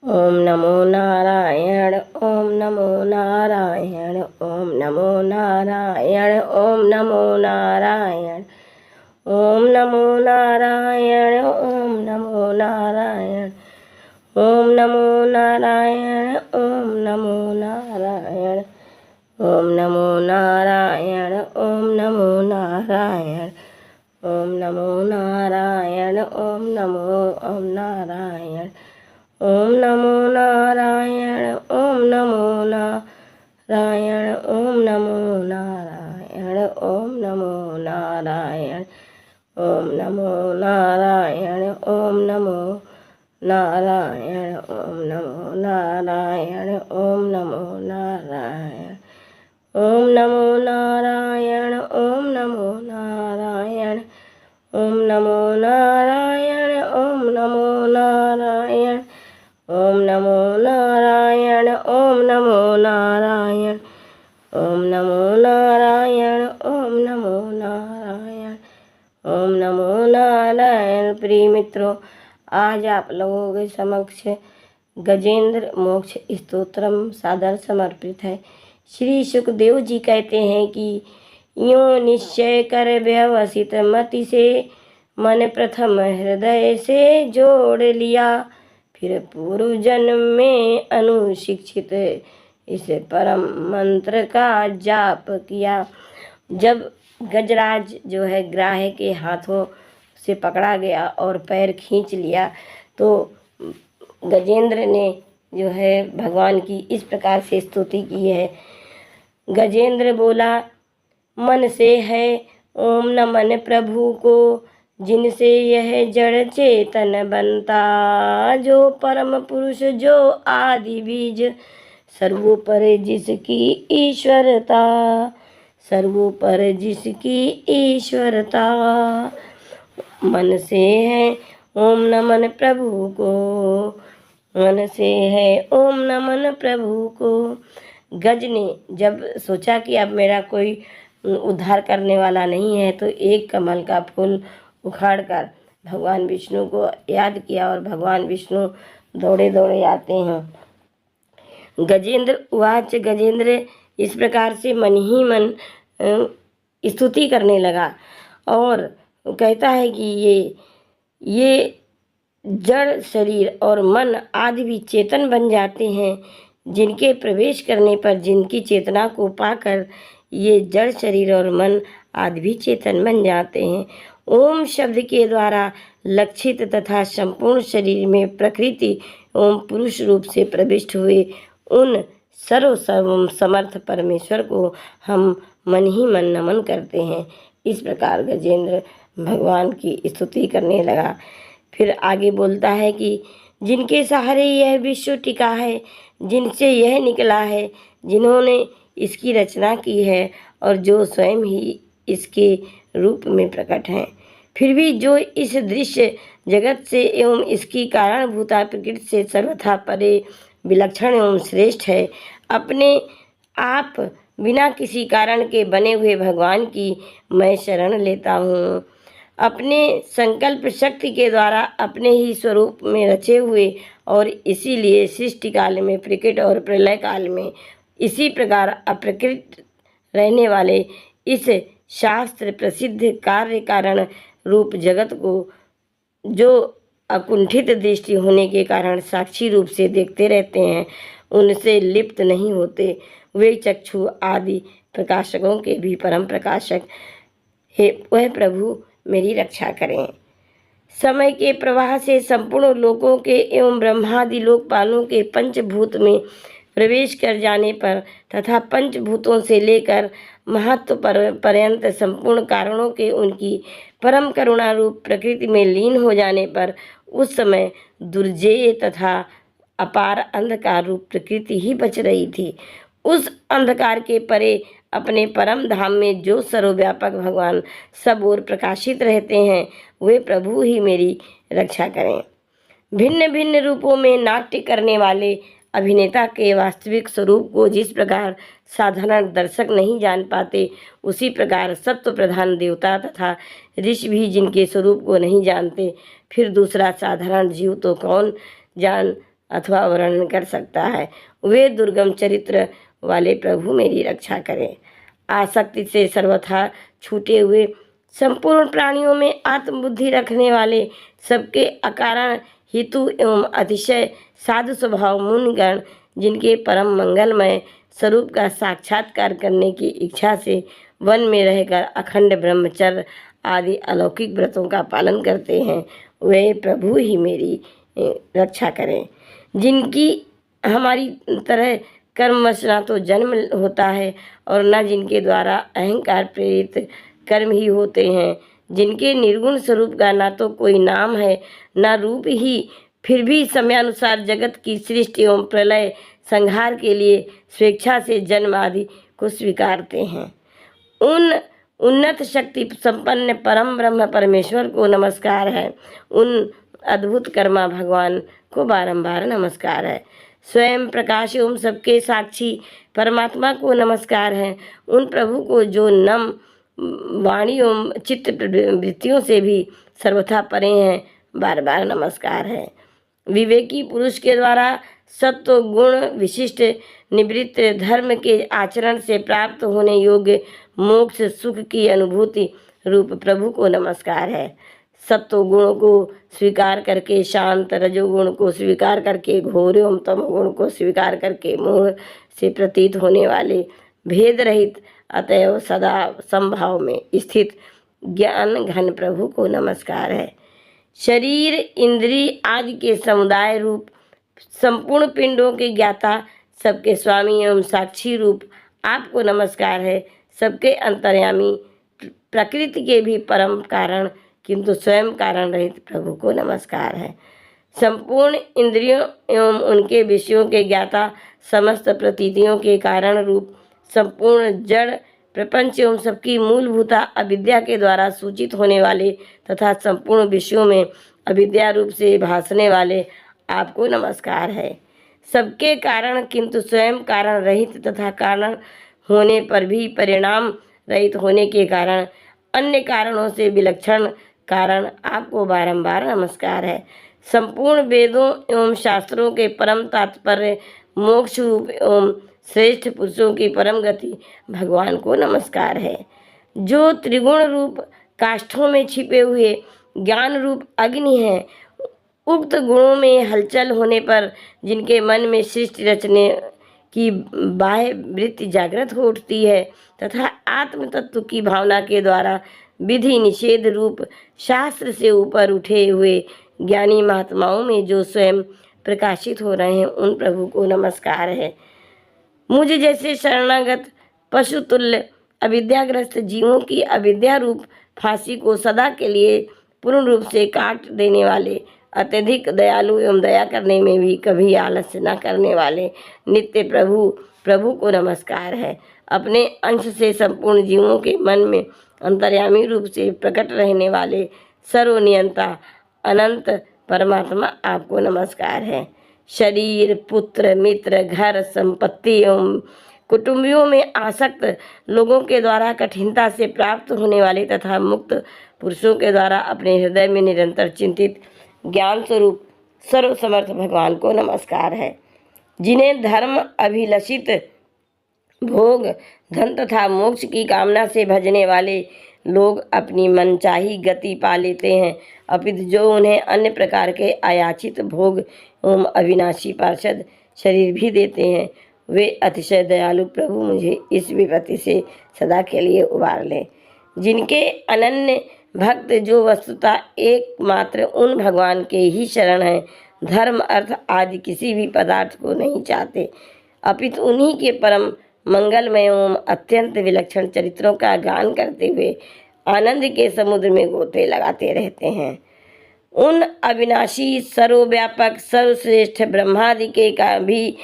ओम नमो नारायण। ओम नमो नारायण। ओम नमो नारायण। ओम नमो नारायण। ओम नमो नारायण। ओम नमो नारायण। ओम नमो नारायण। ओम नमो नारायण। ओम नमो नारायण। ओम नमो नारायण। ओम नमो नारायण। ओम नारायण। ओम नमो नारायण। ओम नमो नारायण। ओम नमो नारायण। ओम नमो नारायण। ओम नमो नारायण। ओम नमो नारायण। ओम नमो नारायण। ओम नमो नारायण। ओम नमो नारायण। ओम नमो नारायण। ओम नमो नारायण। ओम नमो नारायण। ओम नमो नारायण। ओम नमो नारायण। ओम नमो नारायण। ओम नमो नारायण। ओम नमो नारायण। प्रिय मित्रों, आज आप लोगों के समक्ष गजेंद्र मोक्ष स्तोत्रम सादर समर्पित है। श्री सुखदेव जी कहते हैं कि यूं निश्चय कर व्यवसित मति से मन प्रथम हृदय से जोड़ लिया, फिर पूर्व जन्म में अनुशिक्षित इस परम मंत्र का जाप किया। जब गजराज जो है ग्राह के हाथों से पकड़ा गया और पैर खींच लिया तो गजेंद्र ने जो है भगवान की इस प्रकार से स्तुति की है। गजेंद्र बोला, मन से है ओम नमन प्रभु को, जिनसे यह जड़ चेतन बनता, जो परम पुरुष जो आदि बीज, सर्वोपर जिसकी ईश्वरता, सर्वोपर जिसकी ईश्वरता। मन से है ओम नमन प्रभु को, मन से है ओम नमन प्रभु को। गज ने जब सोचा कि अब मेरा कोई उद्धार करने वाला नहीं है तो एक कमल का फूल उखाड़कर भगवान विष्णु को याद किया और भगवान विष्णु दौड़े दौड़े आते हैं। गजेंद्र उवाच, गजेंद्र इस प्रकार से मन ही मन स्तुति करने लगा और कहता है कि ये जड़ शरीर और मन आदि भी चेतन बन जाते हैं, जिनके प्रवेश करने पर, जिनकी चेतना को पाकर ये जड़ शरीर और मन आदि भी चेतन बन जाते हैं। ओम शब्द के द्वारा लक्षित तथा संपूर्ण शरीर में प्रकृति ओम पुरुष रूप से प्रविष्ट हुए उन सर्व समर्थ परमेश्वर को हम मन ही मन नमन करते हैं। इस प्रकार गजेंद्र भगवान की स्तुति करने लगा। फिर आगे बोलता है कि जिनके सहारे यह विश्व टिका है, जिनसे यह निकला है, जिन्होंने इसकी रचना की है और जो स्वयं ही इसके रूप में प्रकट हैं, फिर भी जो इस दृश्य जगत से एवं इसकी कारणभूता प्रकृति से सर्वथा परे विलक्षण एवं श्रेष्ठ है, अपने आप बिना किसी कारण के बने हुए भगवान की मैं शरण लेता हूँ। अपने संकल्प शक्ति के द्वारा अपने ही स्वरूप में रचे हुए और इसीलिए सृष्टि काल में प्रकट और प्रलय काल में इसी प्रकार अप्रकृत रहने वाले इस शास्त्र प्रसिद्ध कार्य कारण रूप जगत को, जो अकुंठित दृष्टि होने के कारण साक्षी रूप से देखते रहते हैं, उनसे लिप्त नहीं होते, वे चक्षु आदि प्रकाशकों के भी परम प्रकाशक हे वह प्रभु मेरी रक्षा करें। समय के प्रवाह से संपूर्ण लोकों के एवं ब्रह्मादि लोकपालों के पंचभूत में प्रवेश कर जाने पर तथा पंचभूतों से लेकर महत्व पर्यंत संपूर्ण कारणों के उनकी परम करुणा रूप प्रकृति में लीन हो जाने पर उस समय दुर्जेय तथा अपार अंधकार रूप प्रकृति ही बच रही थी। उस अंधकार के परे अपने परम धाम में जो सर्वव्यापक भगवान सब ओर प्रकाशित रहते हैं, वे प्रभु ही मेरी रक्षा करें। भिन्न भिन्न रूपों में नाट्य करने वाले अभिनेता के वास्तविक स्वरूप को जिस प्रकार साधारण दर्शक नहीं जान पाते, उसी प्रकार सत्व प्रधान देवता तथा ऋषि भी जिनके स्वरूप को नहीं जानते, फिर दूसरा साधारण जीव तो कौन जान अथवा वर्णन कर सकता है। वे दुर्गम चरित्र वाले प्रभु मेरी रक्षा करें। आसक्ति से सर्वथा छूटे हुए, संपूर्ण प्राणियों में आत्मबुद्धि रखने वाले, सबके अकारण हितु एवं अतिशय साधु स्वभाव मुनिगण, जिनके परम मंगलमय स्वरूप का साक्षात्कार करने की इच्छा से वन में रहकर अखंड ब्रह्मचर्य आदि अलौकिक व्रतों का पालन करते हैं, वे प्रभु ही मेरी रक्षा करें। जिनकी हमारी तरह कर्मवश ना तो जन्म होता है और न जिनके द्वारा अहंकार प्रेरित कर्म ही होते हैं, जिनके निर्गुण स्वरूप का ना तो कोई नाम है ना रूप ही, फिर भी समयानुसार जगत की सृष्टि एवं प्रलय संहार के लिए स्वेच्छा से जन्म आदि को स्वीकारते हैं, उन उन्नत शक्ति संपन्न परम ब्रह्म परमेश्वर को नमस्कार है। उन अद्भुत कर्मा भगवान को बारंबार नमस्कार है। स्वयं प्रकाश एवं सबके साक्षी परमात्मा को नमस्कार है। उन प्रभु को जो नम वाणी एवं चित्त वृत्तियों से भी सर्वथा परे हैं, बार बार नमस्कार है। विवेकी पुरुष के द्वारा सत्व गुण विशिष्ट निवृत्त धर्म के आचरण से प्राप्त होने योग्य मोक्ष सुख की अनुभूति रूप प्रभु को नमस्कार है। सत्व गुण को स्वीकार करके शांत, रजोगुण को स्वीकार करके घोर एवं तम गुण को स्वीकार करके मोह से प्रतीत होने वाले भेद रहित अतएव सदा संभाव में स्थित ज्ञान घन प्रभु को नमस्कार है। शरीर इंद्रिय आदि के समुदाय रूप संपूर्ण पिंडों के ज्ञाता, सबके स्वामी एवं साक्षी रूप आपको नमस्कार है। सबके अंतर्यामी, प्रकृति के भी परम कारण किंतु स्वयं कारण रहित प्रभु को नमस्कार है। संपूर्ण इंद्रियों एवं उनके विषयों के ज्ञाता, समस्त प्रतीतियों के कारण रूप संपूर्ण जड़ प्रपंच एवं सबकी मूलभूता अविद्या के द्वारा सूचित होने वाले तथा संपूर्ण विषयों में अविद्या रूप से भासने वाले आपको नमस्कार है। सबके कारण किंतु स्वयं कारण रहित तथा कारण होने पर भी परिणाम रहित होने के कारण अन्य कारणों से विलक्षण कारण आपको बारंबार नमस्कार है। संपूर्ण वेदों एवं शास्त्रों के परम तात्पर्य मोक्ष रूप एवं श्रेष्ठ पुरुषों की परम गति भगवान को नमस्कार है। जो त्रिगुण रूप काष्ठों में छिपे हुए ज्ञान रूप अग्नि है, उक्त गुणों में हलचल होने पर जिनके मन में सृष्टि रचने की बाह्य वृत्ति जागृत हो उठती है तथा आत्म तत्व की भावना के द्वारा विधि निषेध रूप शास्त्र से ऊपर उठे हुए ज्ञानी महात्माओं में जो स्वयं प्रकाशित हो रहे हैं, उन प्रभु को नमस्कार है। मुझे जैसे शरणागत पशु तुल्य अविद्याग्रस्त जीवों की अविद्या रूप फांसी को सदा के लिए पूर्ण रूप से काट देने वाले, अत्यधिक दयालु एवं दया करने में भी कभी आलस्य न करने वाले नित्य प्रभु को नमस्कार है। अपने अंश से संपूर्ण जीवों के मन में अंतर्यामी रूप से प्रकट रहने वाले सर्वनियंता अनंत परमात्मा आपको नमस्कार है। शरीर, पुत्र, मित्र, घर, संपत्ति एवं कुटुंबियों में आसक्त लोगों के द्वारा कठिनता से प्राप्त होने वाले तथा मुक्त पुरुषों के द्वारा अपने हृदय में निरंतर चिंतित ज्ञान स्वरूप सर्वसमर्थ भगवान को नमस्कार है। जिन्हें धर्म अभिलषित भोग, धन तथा मोक्ष की कामना से भजने वाले लोग अपनी मनचाही गति पा लेते हैं, अपितु जो उन्हें अन्य प्रकार के अयाचित भोग एवं अविनाशी पार्षद शरीर भी देते हैं, वे अतिशय दयालु प्रभु मुझे इस विपत्ति से सदा के लिए उबार लें। जिनके अनन्य भक्त जो वस्तुतः एकमात्र उन भगवान के ही शरण हैं, धर्म अर्थ आदि किसी भी पदार्थ को नहीं चाहते, अपितु उन्हीं के परम मंगलमय एवं अत्यंत विलक्षण चरित्रों का गान करते हुए आनंद के समुद्र में गोते लगाते रहते हैं। उन अविनाशी, सर्वव्यापक, सर्वश्रेष्ठ ब्रह्मादि के का भी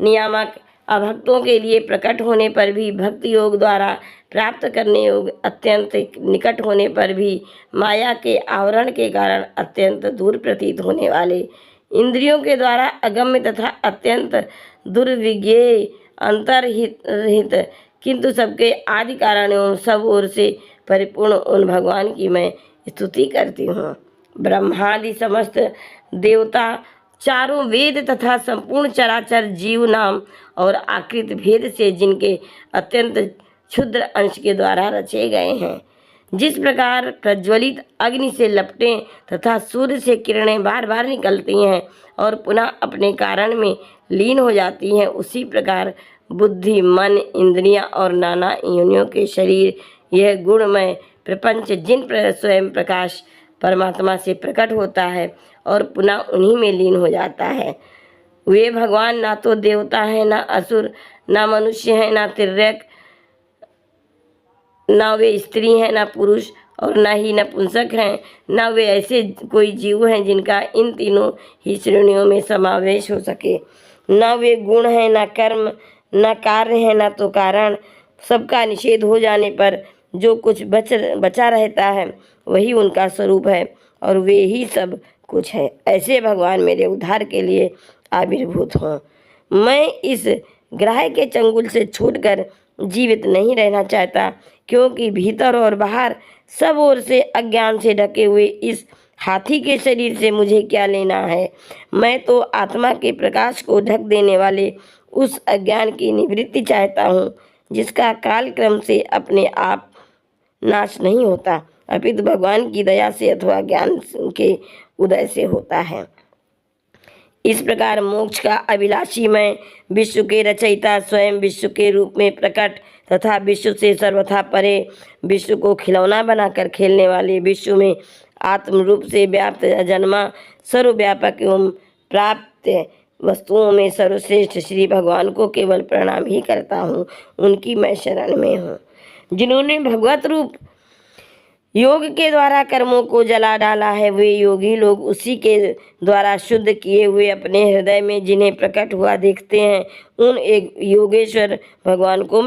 नियामक अभक्तों के लिए प्रकट होने पर भी, भक्ति योग द्वारा प्राप्त करने योग अत्यंत निकट होने पर भी, माया के आवरण के कारण अत्यंत दूर प्रतीत होने वाले, इंद्रियों के द्वारा अगम्य तथा अत्यंत दुर्विज्ञेय अंतर्हित किंतु सबके आदि कारण एवं सब ओर से परिपूर्ण उन भगवान की मैं स्तुति करती हूँ। ब्रह्मादि समस्त देवता चारों वेद तथा संपूर्ण चराचर जीव नाम और आकृत भेद से जिनके अत्यंत क्षुद्र अंश के द्वारा रचे गए हैं। जिस प्रकार प्रज्वलित अग्नि से लपटें तथा सूर्य से किरणें बार बार निकलती हैं और पुनः अपने कारण में लीन हो जाती हैं, उसी प्रकार बुद्धि, मन, इंद्रियां और नाना योनियों के शरीर, यह गुणमय प्रपंच जिन स्वयं प्रकाश परमात्मा से प्रकट होता है और पुनः उन्हीं में लीन हो जाता है, वे भगवान ना तो देवता हैं, ना असुर, ना मनुष्य हैं, ना तिर्यक, ना वे स्त्री हैं, ना पुरुष, और ना ही नपुंसक हैं, ना वे ऐसे कोई जीव हैं जिनका इन तीनों ही श्रेणियों में समावेश हो सके। ना वे गुण हैं, ना कर्म, ना कार्य हैं, ना तो कारण। सबका निषेध हो जाने पर जो कुछ बचा रहता है वही उनका स्वरूप है और वे ही सब कुछ है। ऐसे भगवान मेरे उद्धार के लिए आविर्भूत हों। मैं इस ग्रह के चंगुल से छूटकर जीवित नहीं रहना चाहता, क्योंकि भीतर और बाहर सब ओर से अज्ञान से ढके हुए इस हाथी के शरीर से मुझे क्या लेना है। मैं तो आत्मा के प्रकाश को ढक देने वाले उस अज्ञान की निवृत्ति चाहता हूँ, जिसका कालक्रम से अपने आप नाश नहीं होता, अपितु भगवान की दया से अथवा ज्ञान के उदय से होता है। इस प्रकार मोक्ष का अभिलाषी मैं, विश्व के रचयिता, स्वयं विश्व के रूप में प्रकट तथा विश्व से सर्वथा परे, विश्व को खिलौना बनाकर खेलने वाले, विश्व में आत्म रूप से व्याप्त, अजन्मा, सर्वव्यापक एवं प्राप्त वस्तुओं में सर्वश्रेष्ठ श्री भगवान को केवल प्रणाम ही करता हूँ। उनकी मैं शरण में हूँ। जिन्होंने भगवत रूप योग के द्वारा कर्मों को जला डाला है, वे योगी लोग उसी के द्वारा शुद्ध किए हुए अपने हृदय में जिन्हें प्रकट हुआ देखते हैं, उन एक योगेश्वर भगवान को